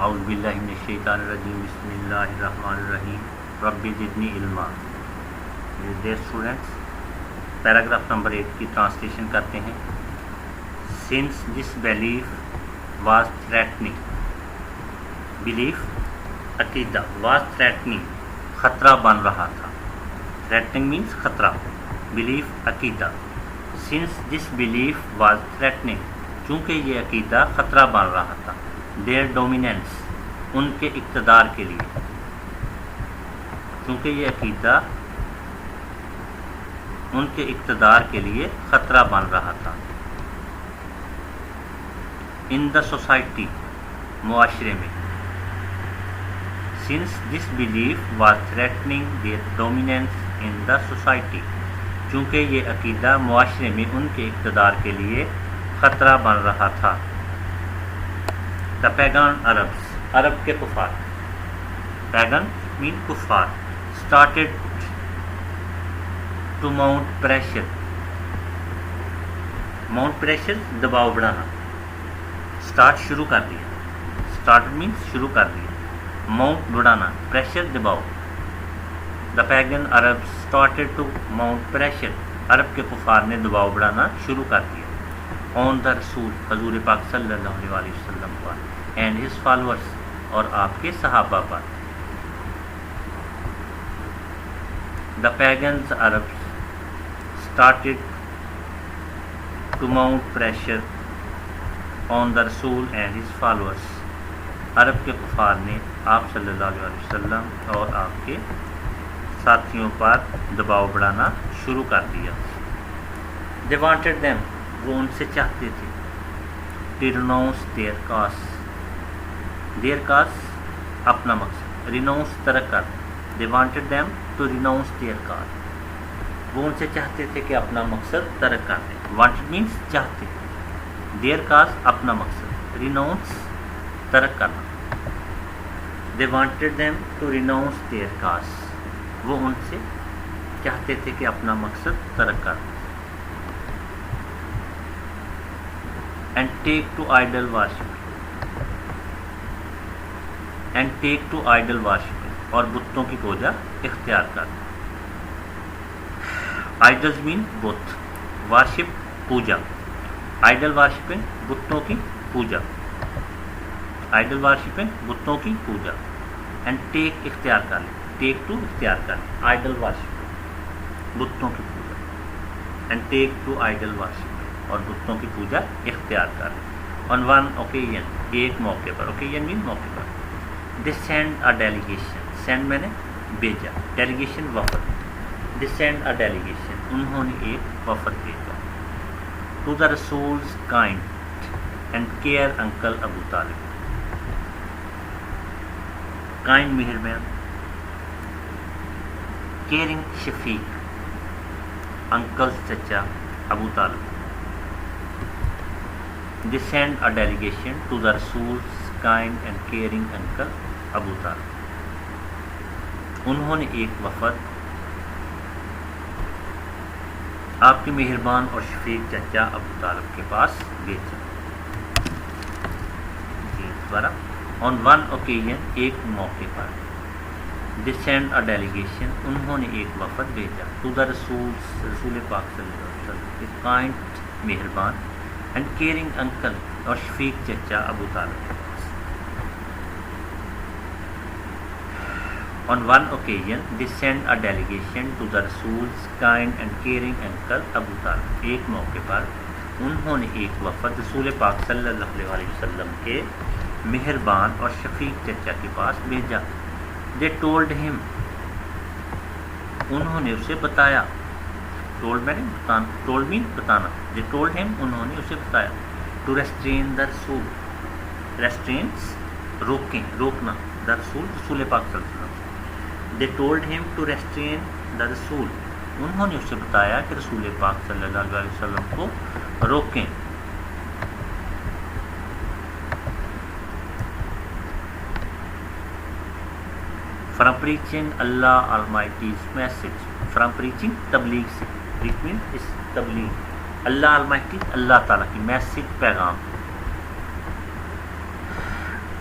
اعوذ باللہ من الشیطان الرجیم بسم اللہ الرحمن الرحیم رب زدنی علما. ڈیئر اسٹوڈنٹس، پیراگراف نمبر 8 کی ٹرانسلیشن کرتے ہیں. Since this belief was threatening, belief عقیدہ، واز تھریٹننگ خطرہ بن رہا تھا. تھریٹننگ مینس خطرہ، بلیف عقیدہ. Since this belief was threatening, چونکہ یہ عقیدہ خطرہ بن رہا تھا. دیئر ڈومیننس، ان کے اقتدار کے لیے، چونکہ یہ عقیدہ ان کے اقتدار کے لیے خطرہ بن رہا تھا. ان دا سوسائٹی، معاشرے میں. Since this belief was threatening their dominance in the society, چونکہ یہ عقیدہ معاشرے میں ان کے اقتدار کے لیے خطرہ بن رہا تھا. دا پیگان عربس، عرب کے کفار. پیگن مین کفار. Started to mount pressure, mount pressure دباؤ بڑھانا. اسٹارٹ شروع کر دیا، اسٹارٹ مینس شروع کر دیا. ماؤنٹ بڑھانا، پریشر دباؤ. The pagan Arab started to mount pressure, عرب کے کفار نے دباؤ بڑھانا شروع کر دیا. آن دا رسول، حضور پاک صلی اللہ علیہ وسلم پر. اینڈ ہز فالورس، اور آپ کے صحابہ پر. The pagans Arab started to mount pressure on the رسول اینڈ ہز فالورس، عرب کے کفار نے آپ صلی اللہ علیہ وسلم اور آپ کے ساتھیوں پر دباؤ بڑھانا شروع کر دیا. دے وانٹیڈ دیم، وہ ان سے چاہتے تھے. To renounce their cause, their cause اپنا مقصد، ریناؤنس ترک کر. They wanted them to renounce their cause, وہ ان سے چاہتے تھے کہ اپنا مقصد ترک کر دیں. وانٹیڈ مینس چاہتے، دیئر کاز اپنا مقصد، ریناؤنس ترک کرنا. They wanted them to renounce their cause, وہ ان سے چاہتے تھے کہ اپنا مقصد ترک کر دیں. And take to idol worship, and take to idol worship, اور بتوں کی پوجا اختیار کر. آئیڈلز مین بت، ورشپ پوجا. آئیڈل ورشپنگ بتوں کی پوجا، آئیڈل ورشپنگ بتوں کی پوجا. اینڈ ٹیک اختیار کر لیں، ٹیک ٹو اختیار کر لیں. آئیڈل ورشپ بتوں کی پوجا. And take to idol worship, اور بتوں کی پوجا اختیار کر لیں. آن ون اوکیزن، ایک موقع پر. اوکیزن مین موقع پر. They send a delegation, send میں نے بھیجا، ڈیلیگیشن وفد. دے سینڈ اے ڈیلیگیشن، انہوں نے ایک وفد بھیجا. ٹو دا رسولز kind and care uncle Abu Talib. Kind مہربان، کیئرنگ شفیق، انکل چچا ابو طالب. They sent a delegation to the Rasul's kind and caring uncle ابو طالب. انہوں نے ایک وفد آپ کے مہربان اور شفیق چچا ابو طالب کے پاس بھیجا. دوبارہ. آن ون اوکیزن، ایک موقع پر. They sent a delegation، انہوں نے ایک وفد بھیجا. To the رسول پاک صلی اللہ علیہ وسلم، ایک کائنڈ مہربان اینڈ کیئرنگ انکل، اور شفیق چچا ابو طالب کے پاس. On one occasion they send a delegation to the رسولز kind and caring uncle Abu Talib. ایک موقع پر انہوں نے ایک وفد رسول پاک صلی اللہ علیہ وسلم کے مہربان اور شفیق چچا کے پاس بھیجا. دے ٹولڈ ہم، انہوں نے اسے بتایا. ٹولڈ میں نے بتانا، ٹولڈ مین بتانا. دے ٹولڈ ہم، انہوں نے اسے بتایا. ٹو ریسٹرین دا رسول، ریسٹرینس روکیں، روکنا. دا رسول، رسول پاک صلی اللہ علیہ وسلم. They told him to restrain the رسول، انہوں نے اسے بتایا کہ رسول پاک صلی اللہ علیہ وسلم کو روکیں. From preaching Allah Almighty's message, from preaching تبلیغ سے. پریچ مین اس تبلیغ. اللہ آلمائٹی، اللہ تعالیٰ کی میسج، پیغام.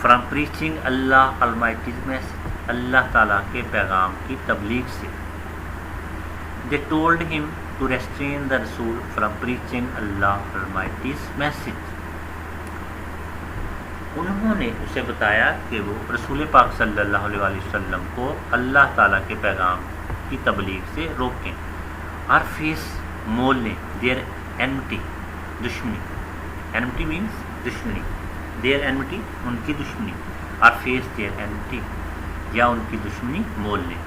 From preaching Allah Almighty's message, Allah تعالیٰ کے پیغام کی تبلیغ سے. They told him to restrain the رسول from preaching Allah Almighty's message. انہوں نے اسے بتایا کہ وہ رسول پاک صلی اللہ علیہ وسلم کو اللہ تعالیٰ کے پیغام کی تبلیغ سے روکیں اور فیس مول لیں دیر اینمٹی، دشمنی. اینمٹی مینس دشمنی، دیر اینمٹی ان کی دشمنی، اور فیس دیر اینمٹی یا ان کی دشمنی مول لیں.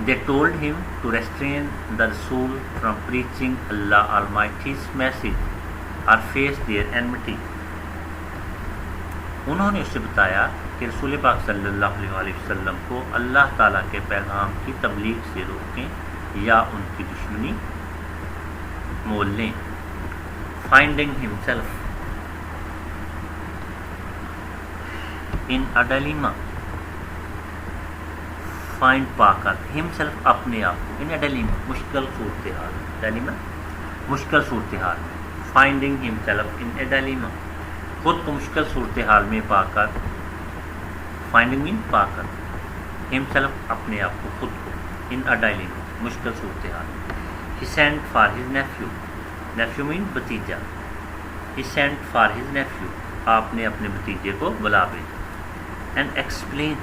They told him to restrain the Rasul from preaching Allah Almighty's message or face their enmity. انہوں نے اسے بتایا کہ رسول پاک صلی اللہ علیہ وسلم کو اللہ تعالیٰ کے پیغام کی تبلیغ سے روکیں یا ان کی دشمنی مول لیں. Finding himself in a dilemma. Find پا کر، ہمسیلف اپنے آپ کو، ان ڈیلیما مشکل صورتحال، ڈیلیما مشکل صورتحال میں، finding himself in a dilemma خود کو مشکل صورتحال میں پا کر، فائنڈنگ مین پا کر، ہمسیلف اپنے آپ کو، خود کو، ان اے ڈیلیما مشکل صورتحال میں. He sent for his nephew, nephew means بھتیجا، he sent for his nephew آپ نے اپنے بھتیجے کو بلا بھیجا. اینڈ ایکسپلین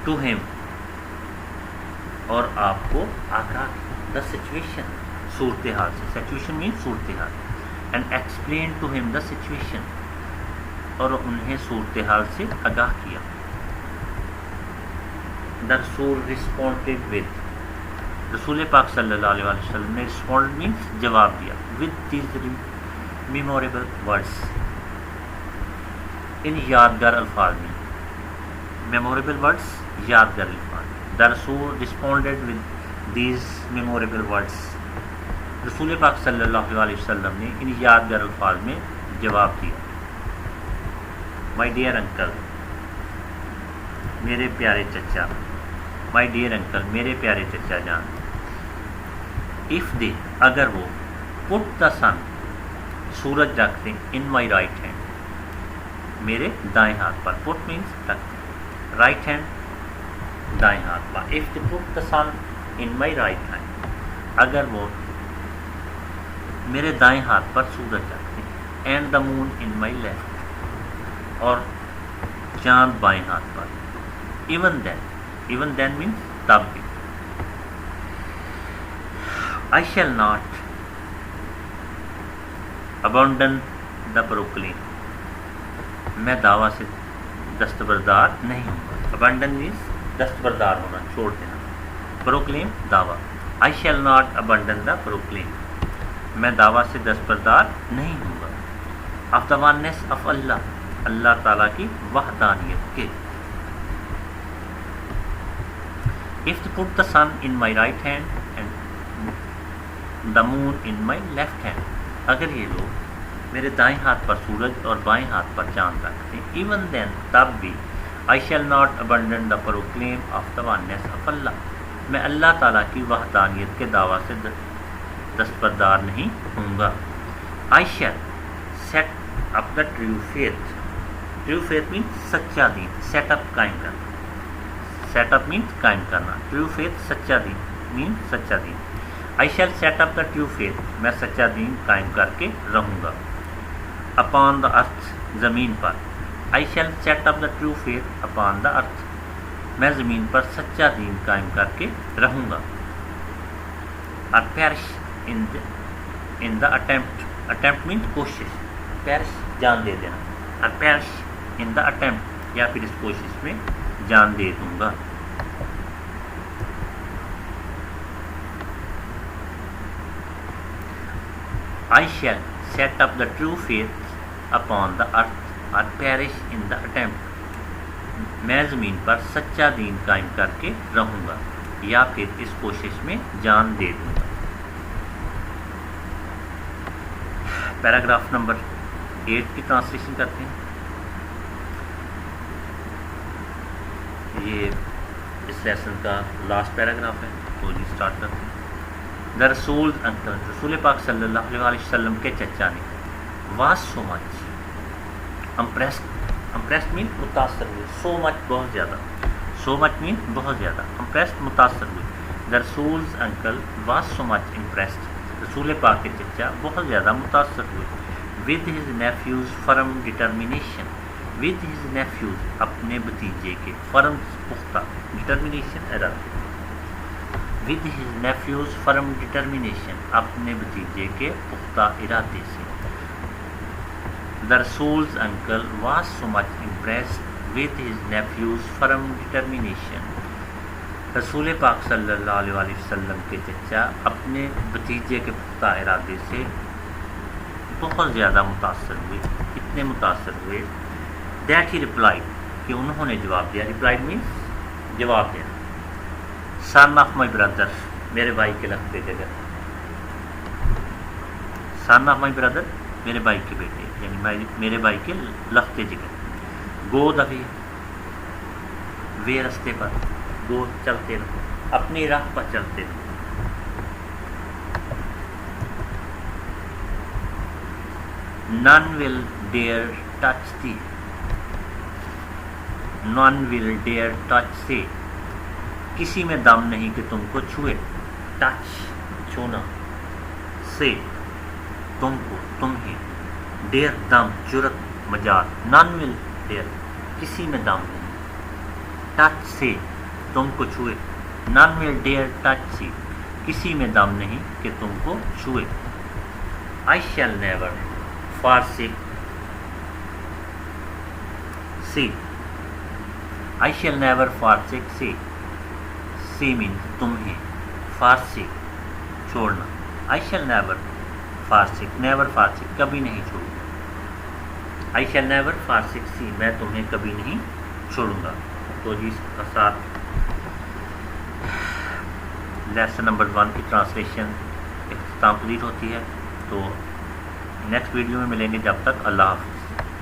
ٹو ہیم اور آپ کو آگاہ دا سچویشن صورتحال سے، سچویشن مین صورتحال. And explain to him the situation اور انہیں صورتحال سے آگاہ کیا. دا رسول ریسپونڈیڈ ود، رسول پاک صلی اللہ علیہ وسلم نے رسپونڈ مینس جواب دیا، ود دیز میموریبل ورڈس ان یادگار الفاظ میں. میموریبل ورڈس یادگار الفاظ. دا رسول responded with these memorable words, رسول پاک صلی اللہ علیہ وسلم نے ان یادگار الفاظ میں جواب دیا. مائی ڈیئر انکل، میرے پیارے چچا، مائی ڈیئر انکل میرے پیارے چچا جان. اف دے اگر وہ، پٹ دا سن سورج رکھ دیں، ان مائی رائٹ ہینڈ میرے دائیں ہاتھ پر. پٹ مینس رکھ، رائٹ ہینڈ دائیں ہاتھ پر. If they put the sun in my right hand اگر وہ میرے دائیں ہاتھ پر سورج رکھ دیں. And the moon in my left اور چاند بائیں ہاتھ پر. Even then, even then means تب بھی. I shall not abandon the proclaim میں دعویٰ سے دستبردار نہیں ہوں گا. ابانڈن مینس دستبردار ہونا، چھوڑ دینا. پروکلیم دعویٰ. I shall not abandon the proclaim میں دعویٰ سے دستبردار نہیں ہوں گا. Of the oneness of Allah, Allah تعالیٰ کی وحدانیت کے. If to put the sun in my right hand and the moon in my left hand اگر یہ لوگ میرے دائیں ہاتھ پر سورج اور بائیں ہاتھ پر چاند رکھتے ہیں. ایون دین تب بھی. I shall not abandon the proclaim of the oneness of Allah میں اللہ تعالیٰ کی وحدانیت کے دعویٰ سے دستبردار نہیں ہوں گا. I shall set up the true faith. True faith means سچا دین. Set up قائم کرنا. Set up means قائم کرنا. True faith سچا دین means سچا دین. I shall set up the true faith میں سچا دین قائم کر کے رہوں گا. Upon the earth زمین پر. I shall set up the true faith upon the earth میں زمین پر سچا دین قائم کر کے رہوں گا. اور perish in the attempt. Attempt means کوشش. perish جان دے دینا. اور perish in the attempt یا پھر اس کوشش میں جان دے دوں گا. I shall set up the true faith upon the earth or perish in the attempt میں زمین پر سچا دین قائم کر کے رہوں گا یا پھر اس کوشش میں جان دے دوں گا. پیراگراف نمبر 8 کی ٹرانسلیشن کرتے ہیں. یہ اس لیسن کا لاسٹ پیراگراف ہے تو جی اسٹارٹ کرتے ہیں. دا رسول انکل رسول پاک صلی اللہ علیہ وسلم کے چچا نے was so much impressed mean متاثر ہوئے, so much بہت زیادہ, so much mean بہت زیادہ, impressed متاثر ہوئے. the Rasul's uncle was so much impressed, رسول پاک کے چچا بہت زیادہ متاثر ہوئے. with his nephew's firm determination, with his nephews اپنے بھتیجے کے, firm پختہ, determination ارادہ, with his nephew's firm determination اپنے بھتیجے کے پختہ ارادے سے. the Rasul's uncle was so much impressed with his nephew's firm determination, رسول پاک صلی اللہ علیہ وآلہ وسلم کے چچا اپنے بھتیجے کے پختہ ارادے سے بہت زیادہ متاثر ہوئے, اتنے متاثر ہوئے that he replied کہ انہوں نے جواب دیا. replied means جواب دیا. son of my brother میرے بھائی کے لخت جگر, son of my brother میرے بھائی کے بیٹے, یعنی میرے بھائی کے لخت جگر. go the way رستے پر, go چلتے رہو, اپنی راہ پر چلتے رہو. none will dare touch thee, none will dare touch say کسی میں دم نہیں کہ تم کو چھوئے, ٹچ چھونا, سے تم کو, تمہیں, ڈیر دم جرت مجال, none will dare کسی میں دم نہیں, ٹچ سے تم کو چھوئے, none will dare touch سے کسی میں دم نہیں کہ تم کو چھوئے. I shall never forsake say, I shall never forsake say, say means تمہیں, forsake چھوڑنا, I shall never forsake, never forsake کبھی نہیں چھوڑوں گا, I shall never forsake say میں تمہیں کبھی نہیں چھوڑوں گا. تو جی اس کے ساتھ لیسن نمبر 1 کی ٹرانسلیشن اختتام پذیر ہوتی ہے. تو نیکسٹ ویڈیو میں ملیں گے, جب تک اللہ حافظ.